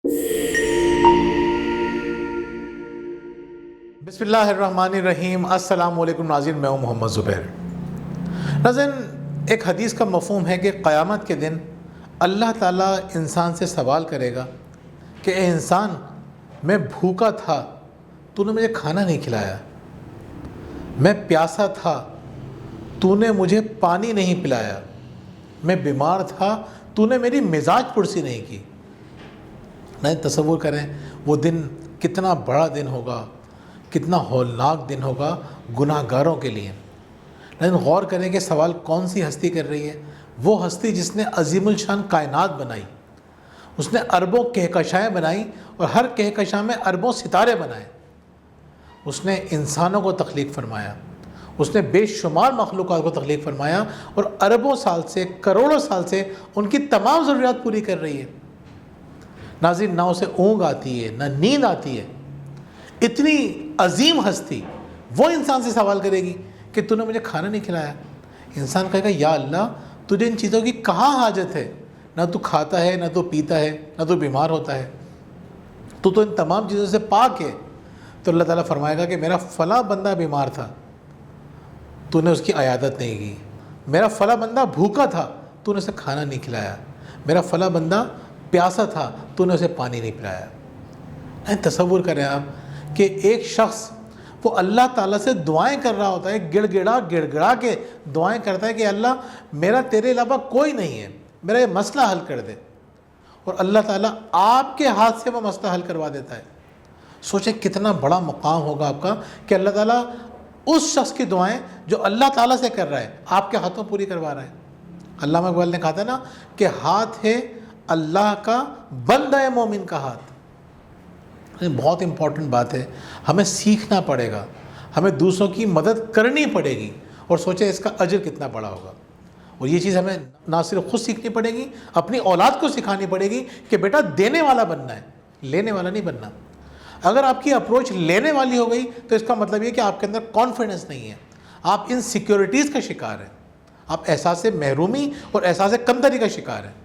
بسم اللہ الرحمن الرحیم۔ السلام علیکم ناظرین، میں ہوں محمد زبیر۔ ناظرین، ایک حدیث کا مفہوم ہے کہ قیامت کے دن اللہ تعالیٰ انسان سے سوال کرے گا کہ اے انسان، میں بھوکا تھا، تو نے مجھے کھانا نہیں کھلایا، میں پیاسا تھا، تو نے مجھے پانی نہیں پلایا، میں بیمار تھا، تو نے میری مزاج پرسی نہیں کی۔ نہیں تصور کریں وہ دن کتنا بڑا دن ہوگا، کتنا ہولناک دن ہوگا گناہ گاروں کے لیے۔ لیکن غور کریں کہ سوال کون سی ہستی کر رہی ہے؟ وہ ہستی جس نے عظیم الشان کائنات بنائی، اس نے اربوں کہکشائیں بنائی اور ہر کہکشاں میں اربوں ستارے بنائے۔ اس نے انسانوں کو تخلیق فرمایا، اس نے بے شمار مخلوقات کو تخلیق فرمایا اور اربوں سال سے، کروڑوں سال سے ان کی تمام ضروریات پوری کر رہی ہے۔ ناظرین، نہ اسے اونگ آتی ہے، نہ نیند آتی ہے۔ اتنی عظیم ہستی وہ انسان سے سوال کرے گی کہ تو نے مجھے کھانا نہیں کھلایا۔ انسان کہے گا یا اللہ، تجھے ان چیزوں کی کہاں حاجت ہے؟ نہ تو کھاتا ہے، نہ تو پیتا ہے، نہ تو بیمار ہوتا ہے، تو ان تمام چیزوں سے پاک ہے۔ تو اللہ تعالیٰ فرمائے گا کہ میرا فلاں بندہ بیمار تھا، تو نے اس کی عیادت نہیں کی۔ میرا فلاں بندہ بھوکا تھا، تو نے اسے کھانا نہیں کھلایا۔ میرا فلاں بندہ پیاسا تھا، تو نے اسے پانی نہیں پلایا۔ تصور کریں آپ کہ ایک شخص وہ اللہ تعالیٰ سے دعائیں کر رہا ہوتا ہے، گڑ گڑا کے دعائیں کرتا ہے کہ اللہ، میرا تیرے علاوہ کوئی نہیں ہے، میرا یہ مسئلہ حل کر دے، اور اللہ تعالیٰ آپ کے ہاتھ سے وہ مسئلہ حل کروا دیتا ہے۔ سوچیں کتنا بڑا مقام ہوگا آپ کا کہ اللہ تعالیٰ اس شخص کی دعائیں جو اللہ تعالیٰ سے کر رہا ہے آپ کے ہاتھوں پوری کروا رہا ہے۔ علامہ اقبال نے کہا تھا نا کہ ہاتھ ہے اللہ کا، بندہ مومن کا ہاتھ۔ بہت امپورٹنٹ بات ہے، ہمیں سیکھنا پڑے گا، ہمیں دوسروں کی مدد کرنی پڑے گی، اور سوچیں اس کا اجر کتنا بڑا ہوگا۔ اور یہ چیز ہمیں نہ صرف خود سیکھنی پڑے گی، اپنی اولاد کو سکھانی پڑے گی کہ بیٹا دینے والا بننا ہے، لینے والا نہیں بننا۔ اگر آپ کی اپروچ لینے والی ہو گئی تو اس کا مطلب یہ کہ آپ کے اندر کانفیڈنس نہیں ہے، آپ ان سیکیورٹیز کا شکار ہیں، آپ احساس محرومی اور احساس کمتری کا شکار ہیں۔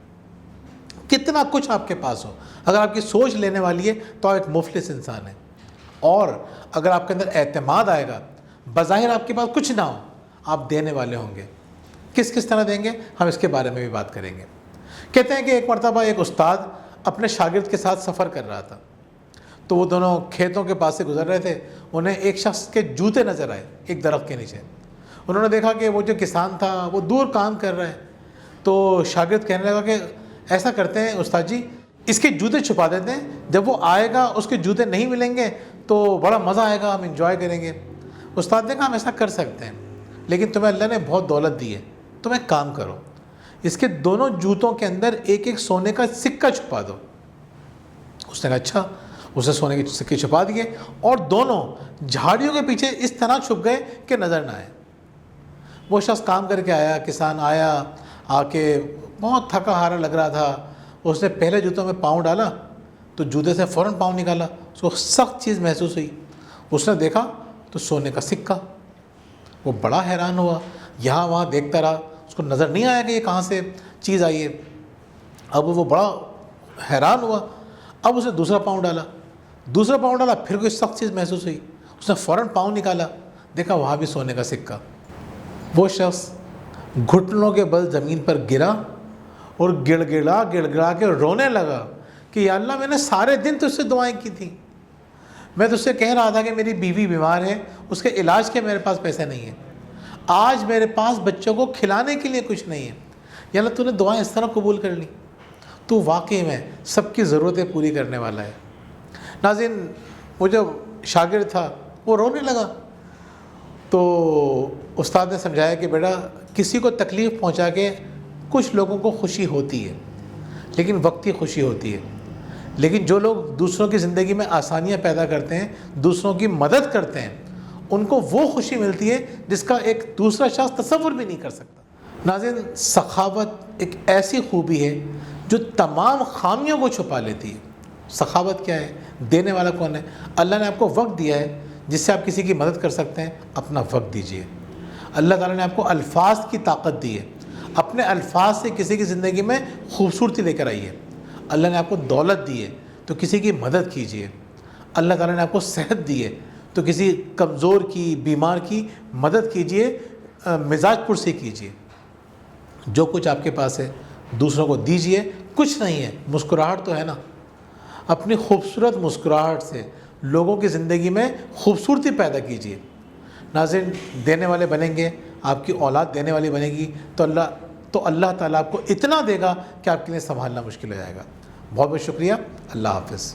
کتنا کچھ آپ کے پاس ہو، اگر آپ کی سوچ لینے والی ہے تو آپ ایک مفلس انسان ہیں۔ اور اگر آپ کے اندر اعتماد آئے گا، بظاہر آپ کے پاس کچھ نہ ہو، آپ دینے والے ہوں گے۔ کس طرح دیں گے، ہم اس کے بارے میں بھی بات کریں گے۔ کہتے ہیں کہ ایک مرتبہ ایک استاد اپنے شاگرد کے ساتھ سفر کر رہا تھا، تو وہ دونوں کھیتوں کے پاس سے گزر رہے تھے۔ انہیں ایک شخص کے جوتے نظر آئے ایک درخت کے نیچے۔ انہوں نے دیکھا کہ وہ جو کسان تھا وہ دور کام کر رہا ہے، تو شاگرد کہنے لگا کہ ایسا کرتے ہیں استاد جی، اس کے جوتے چھپا دیتے ہیں، جب وہ آئے گا اس کے جوتے نہیں ملیں گے تو بڑا مزہ آئے گا، ہم انجوائے کریں گے۔ استاد نے کہا ہم ایسا کر سکتے ہیں، لیکن تمہیں اللہ نے بہت دولت دی ہے، تم ایک کام کرو، اس کے دونوں جوتوں کے اندر ایک ایک سونے کا سکہ چھپا دو۔ اس نے کہا اچھا۔ اسے سونے کے سکے چھپا دیے اور دونوں جھاڑیوں کے پیچھے اس طرح چھپ گئے کہ نظر نہ آئے۔ وہ شخص کام کر کے آیا، کسان آیا، آ کے بہت تھکا ہارا لگ رہا تھا۔ اس نے پہلے جوتوں میں پاؤں ڈالا تو جوتے سے فوراً پاؤں نکالا، اس کو سخت چیز محسوس ہوئی۔ اس نے دیکھا تو سونے کا سکہ۔ وہ بڑا حیران ہوا، یہاں وہاں دیکھتا رہا، اس کو نظر نہیں آیا کہ یہ کہاں سے چیز آئی ہے۔ اب وہ بڑا حیران ہوا۔ اب اس نے دوسرا پاؤں ڈالا، پھر کوئی سخت چیز محسوس ہوئی، اس نے فوراً پاؤں نکالا، دیکھا وہاں بھی سونے کا سکہ۔ وہ شخص گھٹنوں کے بل زمین پر گرا اور گڑ گڑا کے رونے لگا کہ یا اللہ، میں نے سارے دن تجھ سے دعائیں کی تھیں، میں تجھ سے کہہ رہا تھا کہ میری بیوی بیمار ہے، اس کے علاج کے میرے پاس پیسے نہیں ہیں، آج میرے پاس بچوں کو کھلانے کے لیے کچھ نہیں ہے، یا اللہ تو نے دعائیں اس طرح قبول کر لی، تو واقعی میں سب کی ضرورتیں پوری کرنے والا ہے۔ ناظرین، وہ جو شاگرد تھا وہ رونے لگا، تو استاد نے سمجھایا کہ بیٹا، کسی کو تکلیف پہنچا کے کچھ لوگوں کو خوشی ہوتی ہے، لیکن وقتی خوشی ہوتی ہے، لیکن جو لوگ دوسروں کی زندگی میں آسانیاں پیدا کرتے ہیں، دوسروں کی مدد کرتے ہیں، ان کو وہ خوشی ملتی ہے جس کا ایک دوسرا شخص تصور بھی نہیں کر سکتا۔ ناظرین، سخاوت ایک ایسی خوبی ہے جو تمام خامیوں کو چھپا لیتی ہے۔ سخاوت کیا ہے؟ دینے والا کون ہے؟ اللہ نے آپ کو وقت دیا ہے جس سے آپ کسی کی مدد کر سکتے ہیں، اپنا وقت دیجیے۔ اللہ تعالیٰ نے آپ کو الفاظ کی طاقت دی ہے، اپنے الفاظ سے کسی کی زندگی میں خوبصورتی لے کر آئیے۔ اللہ نے آپ کو دولت دی ہے، تو کسی کی مدد کیجیے. اللہ تعالیٰ نے آپ کو صحت دی ہے تو کسی کمزور کی بیمار کی مدد کیجیے, مزاج پرسی کیجیے. جو کچھ آپ کے پاس ہے دوسروں کو دیجیے. کچھ نہیں ہے, مسکراہٹ تو ہے نا. اپنی خوبصورت مسکراہٹ سے لوگوں کی زندگی میں خوبصورتی پیدا کیجیے. ناظرین, دینے والے بنیں گے, آپ کی اولاد دینے والی بنے گی تو اللہ تعالیٰ آپ کو اتنا دے گا کہ آپ کے لیے سنبھالنا مشکل ہو جائے گا. بہت بہت شکریہ. اللہ حافظ.